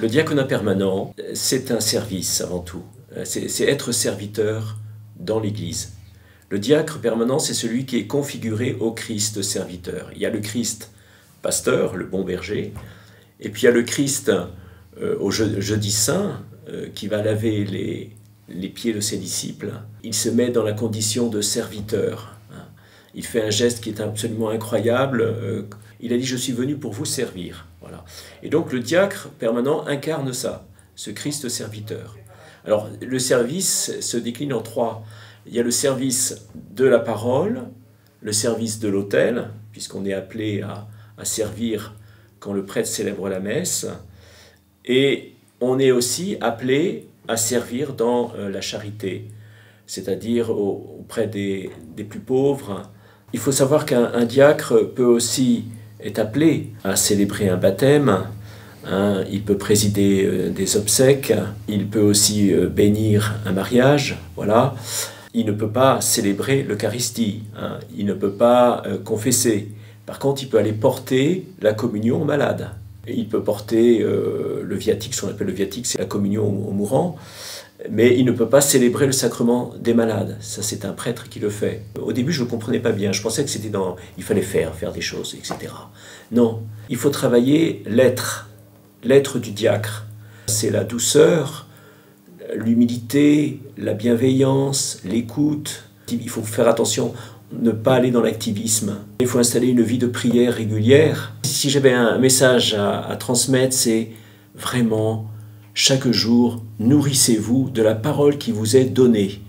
Le diaconat permanent, c'est un service avant tout. C'est être serviteur dans l'Église. Le diacre permanent, c'est celui qui est configuré au Christ serviteur. Il y a le Christ pasteur, le bon berger, et puis il y a le Christ au jeudi saint, qui va laver les pieds de ses disciples. Il se met dans la condition de serviteur. Il fait un geste qui est absolument incroyable. Il a dit « Je suis venu pour vous servir ». Voilà. Et donc le diacre permanent incarne ça, ce Christ serviteur. Alors le service se décline en trois. Il y a le service de la parole, le service de l'autel, puisqu'on est appelé à servir quand le prêtre célèbre la messe, et on est aussi appelé à servir dans la charité, c'est-à-dire auprès des plus pauvres. Il faut savoir qu'un diacre peut aussi être appelé à célébrer un baptême, il peut présider des obsèques, il peut aussi bénir un mariage, voilà. Il ne peut pas célébrer l'Eucharistie, il ne peut pas confesser. Par contre, il peut aller porter la communion aux malades. Il peut porter le viatique, ce qu'on appelle le viatique, c'est la communion aux mourants, mais il ne peut pas célébrer le sacrement des malades. Ça, c'est un prêtre qui le fait. Au début, je ne le comprenais pas bien. Je pensais que c'était il fallait faire des choses, etc. Non, il faut travailler l'être du diacre. C'est la douceur, l'humilité, la bienveillance, l'écoute. Il faut faire attention, ne pas aller dans l'activisme. Il faut installer une vie de prière régulière. Si j'avais un message à transmettre, c'est vraiment chaque jour, nourrissez-vous de la parole qui vous est donnée.